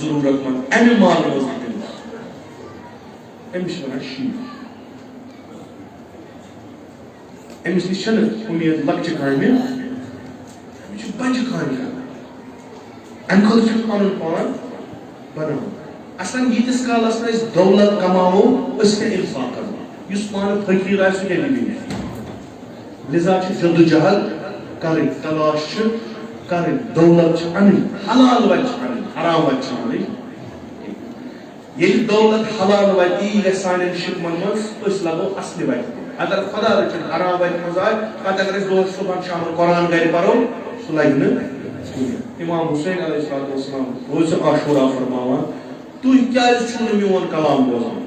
ضرورت مند امہ مال روز امس ونان شیر امس نش امید لکچہ کامہ امس بجہ کامہ کران امہ خاطر پن پان بناو اصلا یتس کالس نا دولت کماو اس کیا انفاق کرو اس پان فقیر آئے سہ کیا لذا جدوجہد کریں تلاش کریں دولت ان حلال وجہ ان حرام وجہ ان یہ دولت حلال وجہ یہ سان شکمن مز لگو اصل وجہ اگر خدا رچن حرام وجہ مز آئے پتہ اگر دۄہس صبح شام قرآن گھر پرو سہ لگہ نہ امام حسین علیہ السلام روز عاشورہ فرماوان تُہۍ کیٛازِ چھُو نہٕ میون کلام بوزان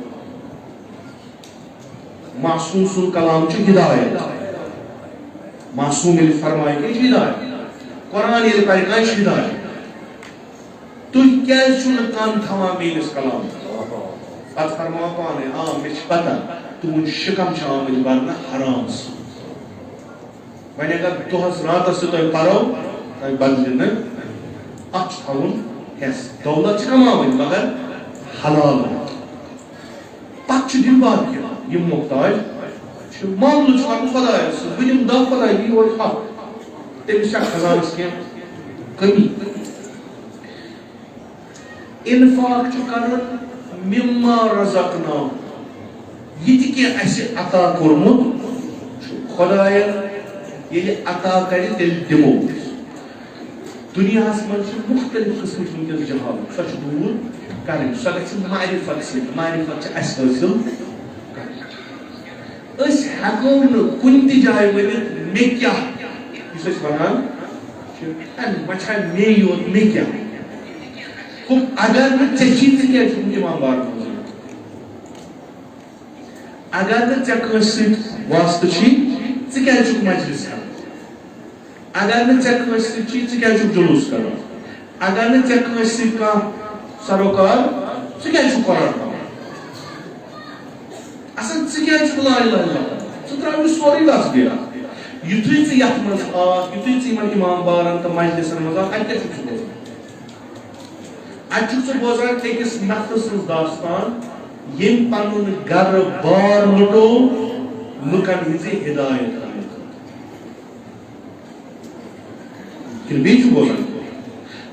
معصوم سُنٛد کلام چھُ ہدایت معصوم ییٚلہِ فرمایہِ کینٛہہ چھُ ہدایت قرآن ییٚلہِ پرِ کانٛہہ چھُ ہدایت تُہۍ کیٛازِ چھُو نہٕ کن تھاوان میٲنِس کلامس پتہٕ فرماوان پانے مےٚ چھِ پتہ تُہُنٛد شِکم چھِ آمٕتۍ برنہٕ حرام سۭتۍ وۄنۍ اگر دۄہس راتس تہِ تۄہہِ پرو تۄہہِ بدلہِ نہٕ اتھ چھُ تھاوُن حٮ۪س دولت چھِ کماوٕنۍ مگر حلال پتہٕ چھُ دیُن باقین یِم محتاج چھِ معاملہٕ چھُ کرُن خۄدایس سۭتۍ بہٕ دِمہٕ 10 خۄداے دی یورٕ 100 تٔمِس چھا خزانس کینٛہہ کمی انفاق چھُ کرُن مما رزقنا یہ تہِ کینٛہہ اَسہِ عطا کوٚرمُت چھُ خۄداین ییٚلہِ عطا کرِ تیٚلہِ دِمو دُنیاہس منٛز چھِ مختلف قٕسمٕچ وٕنکیٚس جہالت سۄ چھِ دوٗر کرٕنۍ سۄ گژھِ معرفت سۭتۍ معرفت چھِ اَسہِ حٲصِل کرٕنۍ أسۍ ہٮ۪کو نہٕ کُنہِ تہِ جایہِ ؤنِتھ مےٚ کیٛاہ یُس أسۍ ونان چھِ وۄنۍ چھا مے یوت مےٚ کیٛاہ اگر نہٕ ژےٚ چھی ژٕ کیٛازِ چھُکھ نہٕ اِمام بار منٛز اگر نہٕ ژےٚ کٲنٛسہِ سۭتۍ واسطہٕ چھی ژٕ کیٛازِ چھُکھ مجلس کران اگر نہٕ ژےٚ کٲنٛسہِ سۭتۍ چھی ژٕ کیٛازِ چھُکھ جلوٗس کران اگر نہٕ ژےٚ کٲنٛسہِ سۭتۍ کانٛہہ سروکار ژٕ کیٛازِ چھُکھ قرآن پران اصل ژٕ کیٛازِ چھُکھ لا اِلہَ اِلَّا اللہ ژٕ ترٛاو یہِ سورُے لفظ یُتھُے ژٕ یتھ منٛز آکھ یُتھُے ژٕ یِمن اِمام بارن تہٕ مجلسن منٛز آکھ اَتہِ کیٛاہ چھُکھ ژٕ بوزان اَتہِ چھُکھ ژٕ بوزان أکِس نفرٕ سٕنٛز داستان ییٚمۍ پنُن گرٕ بار لُٹو لُکن ہٕنٛزِ ہدایت کرنہٕ بیٚیہِ چھُ بوزان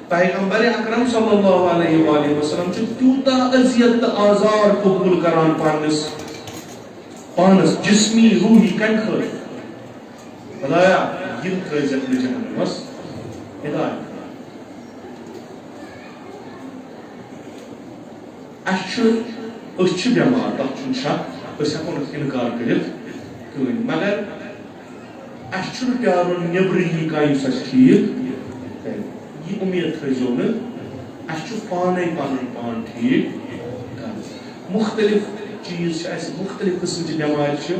پیغمبر اکرم صلی اللہ علیہ وآلہ وسلم چھُ تیوٗتاہ اذیت تہٕ آزار قبوٗل کران پانس جسمی روحی کمہِ خٲطرٕ خدایا یِم ترٛٲوزٮ۪کھ نہٕ جہنمس ہدایت أسۍ چھِ بٮ۪مار تتھ چھُنہٕ شک أسۍ ہٮ۪کو نہٕ اِنکار کٔرِتھ کٕہٕنۍ مگر اَسہِ چھُنہٕ پیارُن نیٚبرٕ یی کانٛہہ یُس اَسہِ ٹھیٖک کرِ یہِ اُمید تھٲیزیو نہٕ اَسہِ چھُ پانے پنُن پان ٹھیٖک کرُن مختلف چیٖز چھِ اَسہِ مختلف قٕسمچہِ بٮ۪مارِ چھِ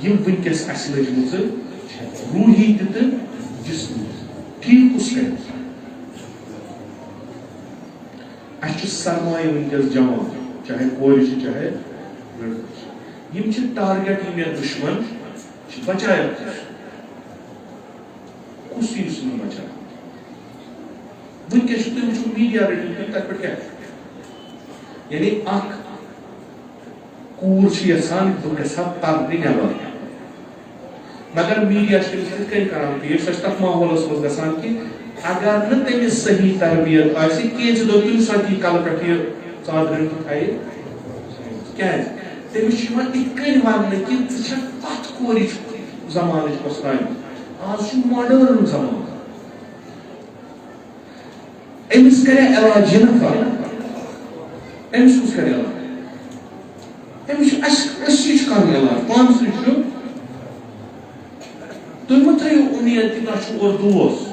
یِم وٕنکیٚس اَسہِ لٔجمٕژٕ روٗحی تہِ تہٕ جسمی ٹھیٖک کُس کرِ اَسہِ چھُ سرمایہِ وٕنکیٚس جمع چاہے کورِ چھِ چاہے لڑکہٕ چھِ یِم چھِ ٹارگیٹ یِم مےٚ دُشمن چھِ بچایَکھ کُس یی سُہ نہٕ بچاو وٕنکیٚس چھُ تُہۍ وٕچھِو میٖڈیا ریٹنگ تَتھ پٮ۪ٹھ کیٛاہ چھُ یعنی اکھ کوٗر چھِ یژھان بہٕ گژھٕ ہا پرنہِ نٮ۪بر مگر میٖڈیا چھِ تٔمِس یِتھ کٔنۍ کران پیش سۄ چھِ تتھ ماحولس منٛز گژھان کہِ اگر نہٕ تٔمِس صحیح تربیت آسہِ کینٛژِ دۄہ تُلہِ سۄ تہِ کلہٕ پٮ۪ٹھ یہِ ژادرِ تہٕ تھایہِ کیٛازِ تٔمِس چھُ یِوان یِتھ کٔنۍ وننہٕ کہِ ژٕ چھکھ پتھ کورِچ زمانٕچ پۄسراومٕژ آز چھُ ماڈٲرٕن زمانہٕ أمِس کرِ علاج یہِ نفر أمِس کُس کرِ علاج أمِس چھُ أسی چھُ کرُن علاج پانسٕے چھُ تُہۍ مہ تھٲیِو اُمید کہِ تۄہہِ چھُ اورٕ دوس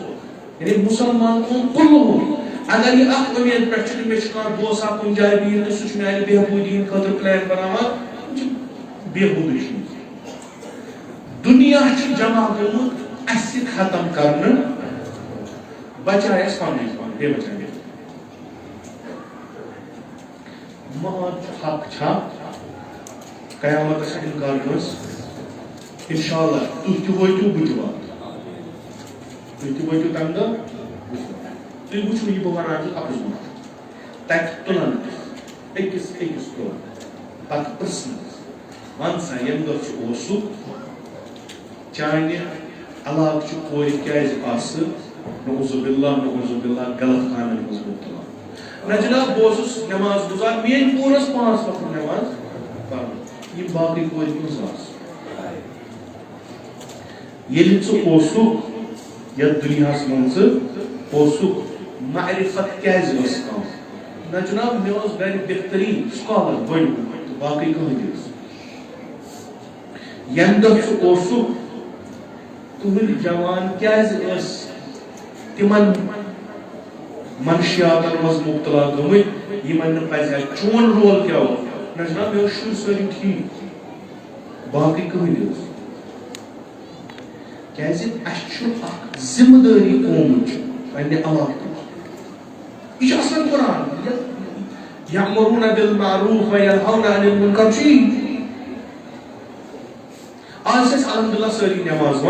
یعنی مسلمان کُلہُم اگر یہِ اکھ اُمید پٮ۪ٹھ چھُ مےٚ چھُ کانٛہہ دوسا کُنہِ جایہِ بِہِتھ تہٕ سُہ چھُ میانہِ بہبوٗدی ہِنٛدِ خٲطرٕ پلین بناوان یِم چھِ بہبوٗدٕچ چیٖز دُنیا چھُ جمع گوٚمُت اَسہِ ختم کرنہٕ بچاے اَسہِ پنٕنۍ پان بیٚیہِ بچاے مان چھُ حق چھا قیامتس اِنکار کٲنٛسہِ انشاءاللہ تُہۍ تہِ وٲتِو بہٕ تہِ واتہٕ تُہۍ تہِ وٲتِو تمہِ دۄہ تُہۍ وٕچھِو یہِ بہٕ ونان چھُس اپُز وقت تک تلان أکِس کُن پتہٕ پرژھنس وَن سا ییٚمہِ دۄہ ژٕ اوسُکھ چانہِ علاقچہِ کورِ کیازِ آسہٕ نعوذ باللہ غلط کامٮ۪ن منٛز مُبتلا نہ جناب بہٕ اوسُس نٮ۪ماز گُزار میٲنۍ کوٗر ٲس 5 وقت نٮ۪ماز پران یِم باقٕے کورِ کُس آسہٕ ییٚلہِ ژٕ اوسُکھ یتھ دُنیاہس منٛز ژٕ اوسُکھ معرفت کیازِ ٲس کم نہ جناب مےٚ اوس گرِ بہتریٖن سکالر گۄڈنیُک تہٕ باقٕے کٕہٕنۍ تہِ ٲس ییٚمہِ دۄہ ژٕ اوسُکھ تُہٕنٛدۍ جوان کیازِ ٲسۍ تِمن منشیاتن منٛز مُبتلا گٔمٕتۍ یِمن نہٕ پزِ ہا چون رول کیاہ اوس نہ جناب مےٚ اوس شُرۍ سٲری ٹھیٖک باقٕے کٕہٕنۍ تہِ ٲس کیازِ اَسہِ چھُ اکھ ذمہٕ دٲری قومٕچ پننہِ علاقٕچ یہ چھُ اصل قرآن یأمرون بالمعروف وینہون عن المنکر چھُ یی آز چھِ أسۍ الحمدللہ سٲری نٮ۪ماز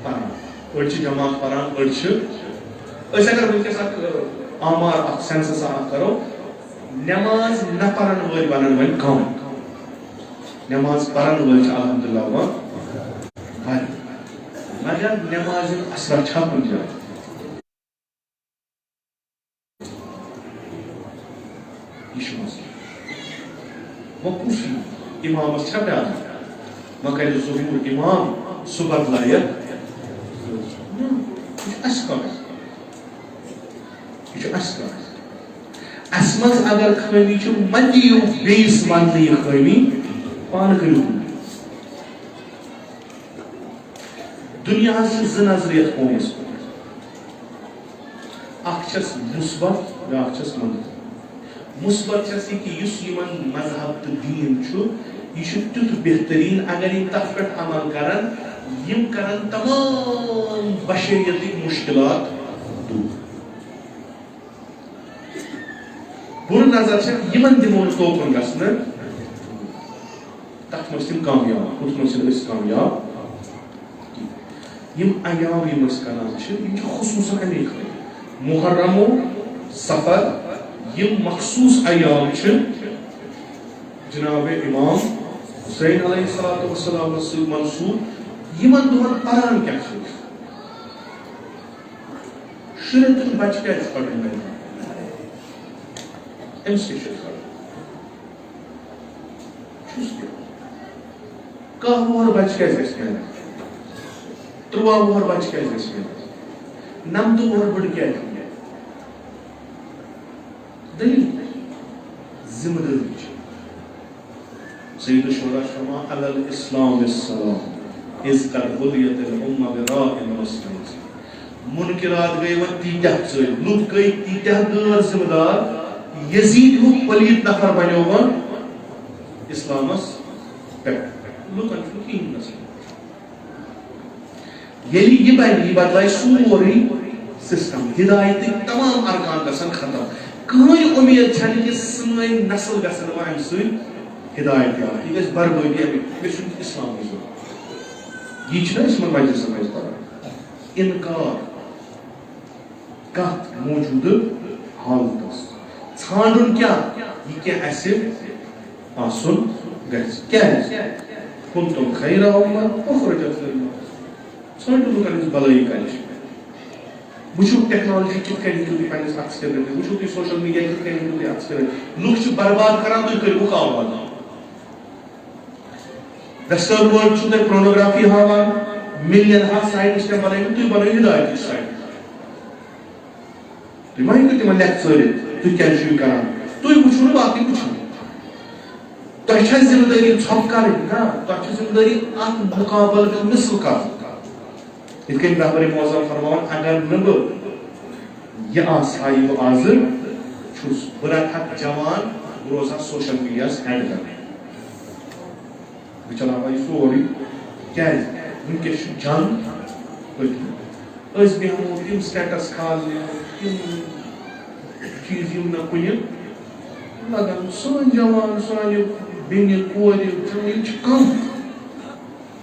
پران أڑۍ چھِ جماعت پران أڑۍ چھِ أسۍ اگر وٕنکٮ۪س اکھ آمار اکھ سینسس اکھ کرو نٮ۪ماز نہ پرن وٲلۍ بنن وۄنۍ کم نٮ۪ماز پرن وٲلۍ چھِ الحمدللہ واریاہ مگر نٮ۪مازِ ہُنٛد اثرا چھا کُنہِ جایہِ یہ چھُ مسلہٕ وۄنۍ کُس یی اِمامس چھا پیاران وۄنۍ کرِ ظہوٗر اِمام سُہ بدلایہِ یہِ چھُ اَسہِ کَرُن یہ چھُ اَسہِ کَرُن اَسہِ منٛز اگر خٲمی چھِ مہ دِیِو بیٚیِس وَننہٕ یہِ خٲمی پانہٕ کٔرِو دُنیاہس چھِ زٕ نظرٕ یتھ قومس کُن اکھ چھس مُثبت بیٛاکھ چھس منفی مُثبت چھس یہِ کہِ یُس یِمن مذہب تہٕ دیٖن چھُ یہ چھُ تیُتھ بہتریٖن اگر یِم تتھ پٮ۪ٹھ عمل کرن یِم کرن تمام بشریتٕکۍ مُشکلات دوٗر بُرٕ نظر چھِ یِمن دِمو نہٕ توکُن گژھنہٕ تتھ منٛز تِم کامیاب ہُتھ منٛز چھِنہٕ أسۍ کامیاب یِم ایام یِم أسۍ کران چھِ یِم چھِ خصوٗصن اَمے خٲطرٕ محرم و سفر یِم مخصوٗص ایام چھِ جناب امام حسین علیہ الصلوۃ والسلام سۭتۍ منصوٗب یِمن دۄہن پران کیاہ چھِ أسۍ شُرٮ۪ن تہٕ بچہِ کیازِ پرن أمِس کیٛاہ چھُ کرُن چھُس کیٛاہ 10 وُہُر بچہِ کیازِ گژھِ محنت 13 وُہُر بچہِ کیازِ گژھِ محنت 90 وُہُر بٕڈٕ کیازِ دلیٖل ذمہٕ دٲری چھِ سید الشہداء چھُ فرماوان علی الاسلام السلام اذ قد بُلِیت الامہ براء مسلم منکرات گٔے وۄنۍ تیٖتیاہ ژٔلۍ لُکھ گٔے تیٖتیاہ غٲر ذمہٕ دار یزیٖد ہیوٗ پلیٖت نفر بنیو وۄنۍ اسلامس پٮ۪ٹھ لُکن چھُنہٕ کِہیٖنۍ گژھان ییٚلہِ یہِ بنہِ یہِ بدلایہِ سورُے سسٹم ہدایتٕکۍ تمام ارکان گژھن ختم کٕہٕنۍ اُمید چھنہٕ کہِ سٲنۍ نسل گژھن وۄنۍ امہِ سۭتۍ ہدایت یافت یہِ گژھِ بربٲدی امیُک مےٚ چھُنہٕ اسلامٕے ضروٗرت یہِ چھُنہ أسۍ یِمن مجلسن منٛز پران انکار کتھ موٗجوٗدٕ حالتس ژھانڈُن کیٛاہ یہِ کیٛاہ اَسہِ آسُن گژھِ کیٛازِ كنتم خير أمة أخرجت للناس ژھانڈِو لُکن ہٕنٛز بلٲیی کَتہِ چھِ وٕچھِو ٹیکنالجی کِتھ کٔنۍ ہیٚکِو تُہۍ پنٛنِس اَتھس کٮ۪تھ رٔٹِتھ وٕچھِو تُہۍ سوشل میٖڈیا کِتھ کٔنۍ ہیٚکِو تُہۍ اَتھس کٮ۪تھ رٔٹِتھ لُکھ چھِ برباد کران تُہۍ کٔرِوُکھ آباد ویسٹٲرن وٲلڈ چھُو تۄہہِ پورنوگرافی ہاوان مِلین ہا سایٹٕس چھِ بنٲومٕتۍ تُہۍ بنٲیِو ہدایتٕچ سایٹ تُہۍ ما ہیٚکِو تِمن لٮ۪کھ ژٲرِتھ تُہۍ کیٛازِ چھِو یہِ کران تُہۍ وٕچھِو نہٕ باقٕے وٕچھِو تۄہہِ چھا ذمہٕ دٲری ژھۄپہٕ کَرٕنۍ نہ تۄہہِ چھِ ذمہٕ دٲری اَتھ مُقابلہٕ تہٕ مِثل کَرُن یِتھ کٔنۍ رہبرِ معظم فرماوان اگر نہٕ بہٕ یہِ آسہٕ ہا یہِ بہٕ آزٕ چھُس بہٕ رٹہٕ ہا جوان بہٕ روزٕ ہا سوشل میٖڈیاہس ہینڈ کران بہٕ چلاوہا یہِ سورُے کیٛازِ وٕنکیٚس چھُ جنگ پٔتمہِ أسۍ بیٚہمو تِم سٹیٹس کھالنہِ تِم چیٖز یِم نہٕ کُنہِ لگان سٲنۍ جوان سانہِ بیٚنہِ کورِ یِم چھِ کم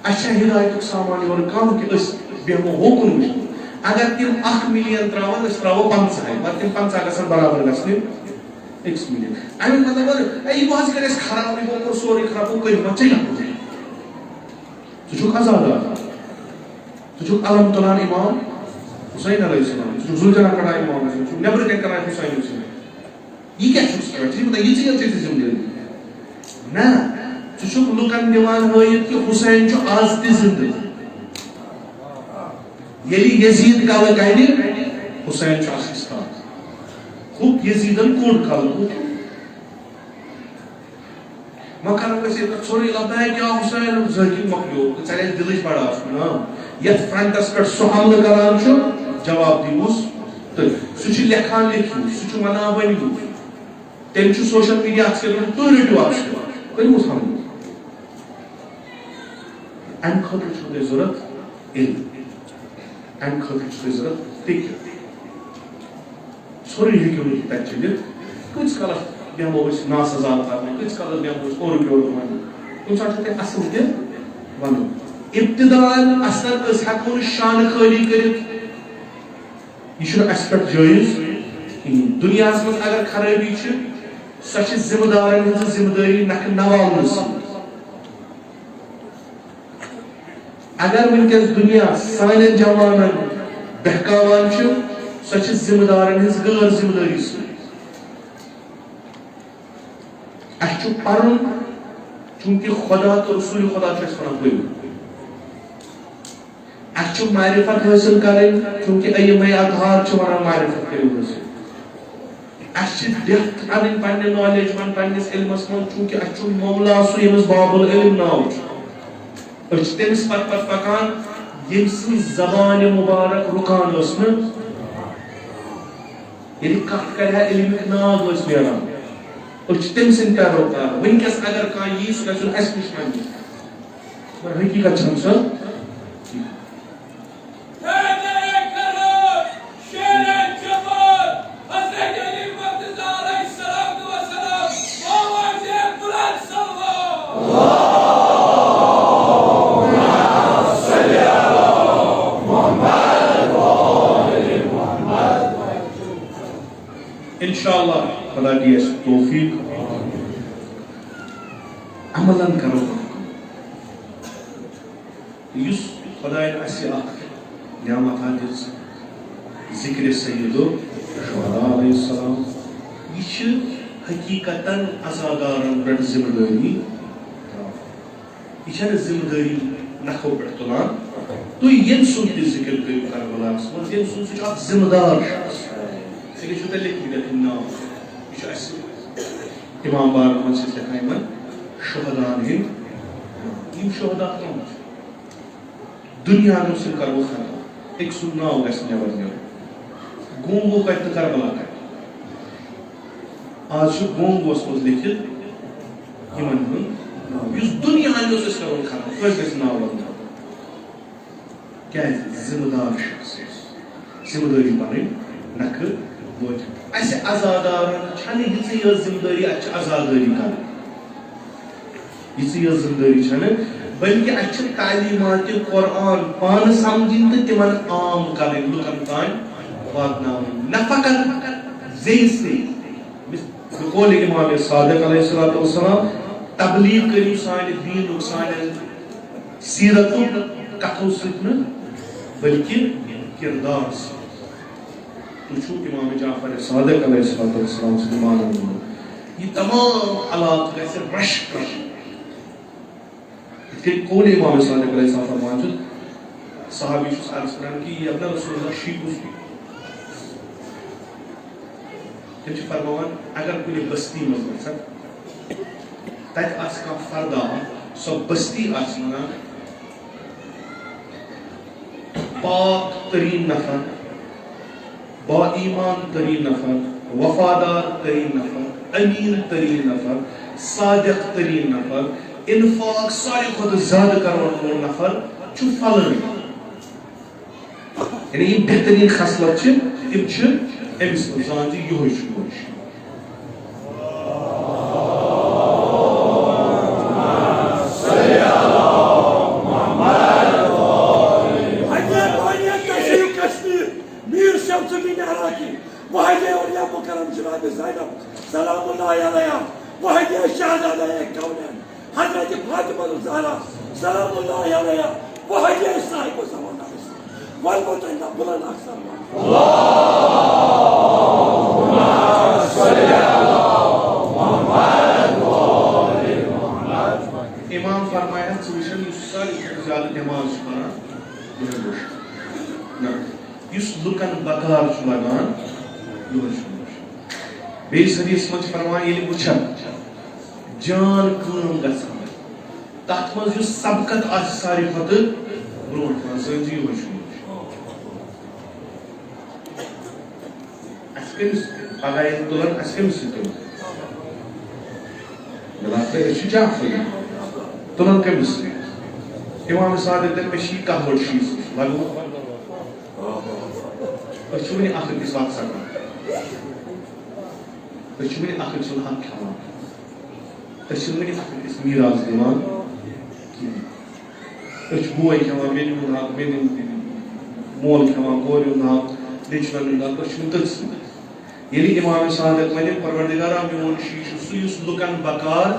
اَسہِ چھا ہدایتُک سامان یورٕ کم کہِ أسۍ بیٚہمو ہوکُن وٕچھنہٕ اگر تِم 1 مِلین تراون أسۍ تراوو 50 مگر تِم 50 گژھن برابر گژھنہِ X million. I mean, I was going to خراب نہیں ہو سوری خراب ہو کوئی بچے نہ ہو تو جو آزادار تو جو علم تلان امام حسین علیہ السلام تو جو زلجنہ کڑا امام حسین تو نیبر کیا کرا حسین علیہ السلام یہ کیا چوز کرا چیز بتا یہ چیز چیز زندگی نا تو جو لوکان دیوان ہوئی کہ حسین جو آز تی زندگی یلی یزید کا لگائنی حسین جو آسیستان خوب یزیدن کوڑ کھالو مکان ویسے سوری لبائی کیا حسین زہکی مخلو چلے دلش بڑا سنا یت فرنٹس پر سحمل کران چھو جواب دیوس سوچی لکھان لکھو سوچی منا بنیو تیم چھو سوشل میڈیا اکسر تو ریٹو آپشو کوئی مسلم این خطر چھو دے ضرورت علم این خطر چھو دے ضرورت فکر سوری ہی کیوں نہیں پیچھے دے کچھ کالا بیامو اس ناسزاد کرنے کچھ کالا بیامو اس اور کیوں رکھوانے کچھ آٹھتے اصل کے ونو ابتدان اصل اس حقون شان خالی کرت یہ شروع اسپیکٹ جائز دنیا اس میں اگر خرابی چھے سچ ذمہ دارن ہز ذمہ داری نک نوال نسی اگر ونکس دنیا سانن جوانن بہکاوان چھے سچ ذمہ دارن ہز غیر ذمہ داری سی اچھو پرن چونکہ خدا تو رسول خدا چھے اس فرق ہوئی اچھو معرفت حاصل کریں چونکہ ایمہ اطہار چھو ورہ معرفت کریں حاصل اچھو دیکھت انن پنن نالیج من پننس علمس من چونکہ اچھو مولا سو یمس باب العلم ناو اچھ تمس پت پکان یمسی زبان مبارک رکان اسن یعنی کت کرہ علمک ناو اس میران اچھ تمسن کیا روکا ونکس اگر کان یہ سو گژھن اس نش منگی پر حقیقت چھم سا انشاءاللہ خدا کی اس توفیق عملاً کرو یس خدایت اسی اخ نعمت حاجز ذکر سیدو شہداء علیہ السلام یہ چھ حقیقتاً ازادارن پر ذمہ داری یہ چھن ذمہ داری نکھو پر تلان تو ین سن تی ذکر کریو کربلا اسمت ین سن تی اخ ذمہ دار شخص سکے چھو تے لکھ دیتا نام یہ چھو ایسی امام بارک منصف لکھائی من شہدان ہند یہ شہداء کون چھو دنیا میں اسے کرو خطا ایک سننا ہوگا اس نے ورنیو گونگو کا اتکار بلا کر آج چھو گونگو اس کو لکھت ہمن ہن اس دنیا میں اسے کرو خطا فرق اس ناو ورنیو کیا ہے ذمہ دار شخص ذمہ داری پانے نکر بوجھ ایسے ازادارن چھنے ہی یہ ذمہ داری اچھا ازاداری کر یہ ذمہ داری چھنے بلکہ اچھا تعلیمات قرآن پان سمجھن تو تمن عام کریں لکن تان واتناون نہ فقط زی سے بقول امام صادق علیہ السلام تبلیغ کریو سان دین سان سیرت کتھو سن بلکہ کردار سے تو چھو امام جعفر صادق علیہ السلام سے مانن یہ تمام حالات کیسے رش کر کہ کون امام صادق علیہ السلام موجود صحابی شخص عرض کرن کہ یہ اپنا رسول اللہ شیخ اس تم چھ فرماوان اگر کوئی بستی میں گژھت تک آس کا فردا سو بستی آسنا پاک ترین نفر با ایمان ترین نفر وفادار ترین نفر امین ترین نفر صادق ترین نفر انفاق ساری خود زیادہ کرنے نفر چھو فلن یعنی یہ بہترین خصلت چھے ام چھے امس انسان جی یہ ہوئی چھوش میر شمس الدین عراقی واحد اولیاء مکرم جناب Zeynep selamullahi aleyha ve hediye şehzade kavlen Hazreti Fatıma Zahra selamullahi aleyha ve hediye sahibi zamanlarız. Vel mutlaka bulan aksar var. Allahümme salli ala Muhammed ve ali Muhammed. İmam farmaya çalışan yüzsal güzel namaz bana durmuş. Yüz lukan bakar şulagan durmuş. Beş hadis manç farmaya yeli uçak. Can kılım gasam. Tahtmaz yüz sabkat aç sarifatı bronfan sence yumuş. Askemiz agayet dolan askemiz tutuyor. Belakta eşi cahfı. Dolan kemiz. İmam-ı Saadet'ten meşi kahvol şiiz. Lagu. Öçümünü akhir kis vakt sakın. Öçümünü akhir sul hak kama. Öçümünü akhir kis miraz diman. Öç boy kama, benim hak, benim mol kama, boyun hak, leçmanın hak, öçümünü tılsın. Yeli İmam-ı Saadet mene Parvardigara memon şiişu suyus lukan bakar.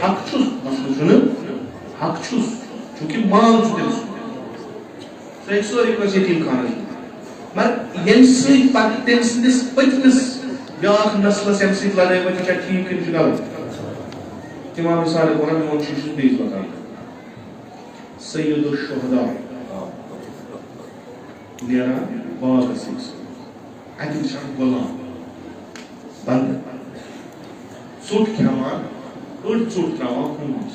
Hakçuz, nasıl şunu? Hakçuz. Çünkü mal tutuyoruz. Seksual ikosiyetim kanı. Mer yensi patentsindes patmis yağ nasıl semsitlara ve çakiyim kinçigal. İmam-ı Saadet ona bir monşişin deyiz bakalım. Seyyid-ü Şuhada. Nera bağlasıyız. Adil şah golan. Banda. Sulh kaman. Urt urt travam olmaz.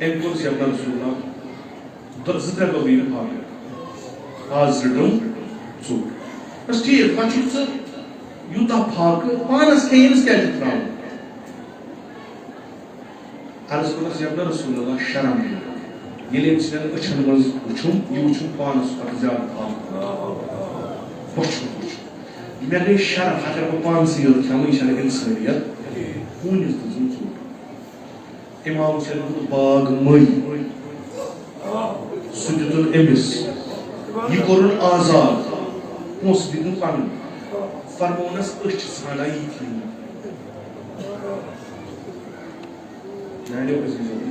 En konu yapılan Resulullah. Zıtra kabini bağlı. Hazırdım su. Pasti kaçıksa yuta farkı panas keyiniz geldi travam. Hazırlık yapılan Resulullah şaram diyor. Yelim içinden uçanımız uçum, yuçum panas atacak farkı. Boşluk. Mereka syaraf agar berpansir kamu isyana insaniat punya tujuan. Imam Syarif bag may sujudul emis yikorun azad musbidun kan farmonas ışçı sana yitin. Yani o yüzden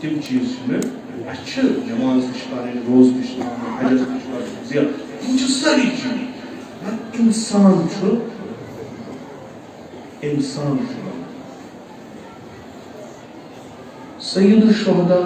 tim çizme açı namaz dışarı roz dışarı hacet dışarı ziyaret bu sarı için insan şu Seyyid-ü Şuhada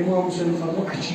İmam Hüseyin farmo açı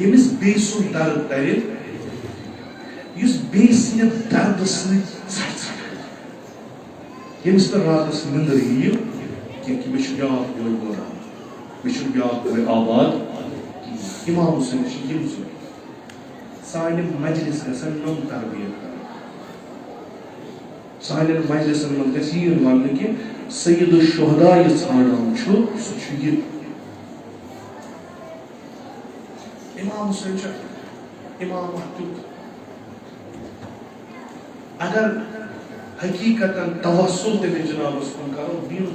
yemis besun dard tarif yüz besin dardısını sarsak yemis de rahatsız mindir yiyip ki meşhur yağ yol gora meşhur yağ ve abad İmam Hüseyin için yemis sahilim meclisine sen non terbiye sahilim meclisine kasir vardı ki Seyyid-ü Şuhada'yı çağıran şu suçu İmam Hüseyin İmam Mahdud agar hakikaten tavassul de Cenab-ı Resul'un karo din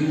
din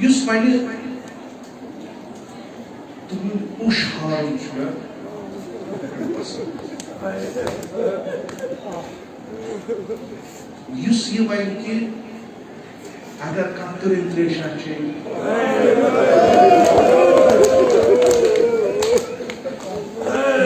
yüz faili tumun uş hariç ve yüz yıl ki agar kaptır inflation şey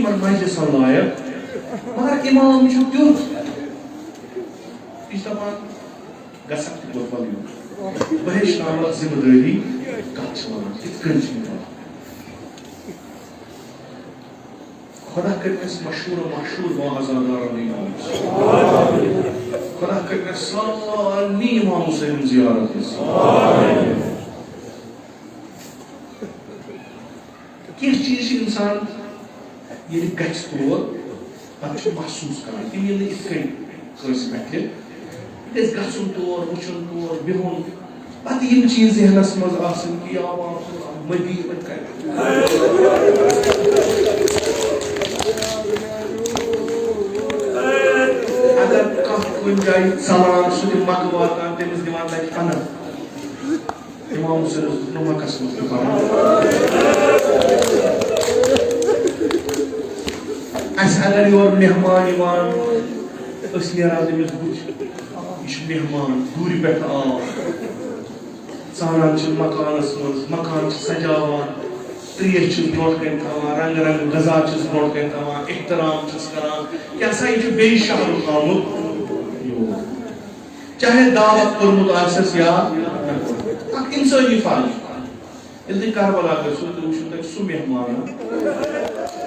من مجلسن لائق مگر امام چھُ تیُتھ یہِ چھُ دپان گژھکھ تہِ بوتل یور بہٕ ہیٚچھناوَکھ ذمہٕ دٲری کتھ چھِ وَنان یِتھ کٔنۍ چھِ یہِ خدا کرِ اَسہِ مشہوٗر مشہوٗر باعزادارن امام خدا کرِ اَسہِ سارنٕے امامو سۭتۍ زیارت کینٛہہ چیٖز چھِ اِنسان ییٚلہِ گژھِ تور پتہٕ چھُ محسوٗس کران تِم ییٚلہِ نہٕ یِتھ کٔنۍ کٲنٛسہِ پٮ۪ٹھِ یہِ گژھِ گژھُن تور وٕچھُن تور بِہُن پتہٕ یِم چیٖز ذہنس منٛز آسٕنۍ کہِ یا مدیٖنہ اگر کانٛہہ کُنہِ جایہِ ژلان سُہ تہِ مکہٕ واتان تٔمِس دِوان تتہِ پناہ امام حُسین اوس دیُتمُت مکس منٛز تہِ پناہ اَسہِ اگر یور مہمان یِوان أسۍ نیران تٔمِس بٕتھِ یہِ چھُ مہمان دوٗرِ پٮ۪ٹھ آو ژانان چھِ مکانس منٛز مکان چھِ سجاوان تریش چھِس برونٛٹھ کَنہِ تھاوان رنٛگہٕ رنٛگہٕ غذا چھِس برونٛٹھ کَنہِ تھاوان احترام چھِس کران کیٛاہ سا یہِ چھُ بیٚیہِ شہرُک آمُت یور چاہے دعوت کوٚرمُت آسٮ۪س یا اکھ اِنسٲنی فرق ییٚلہِ تُہۍ کربلا گٔژھِو تُہۍ وٕچھِو تَتہِ سُہ مہمان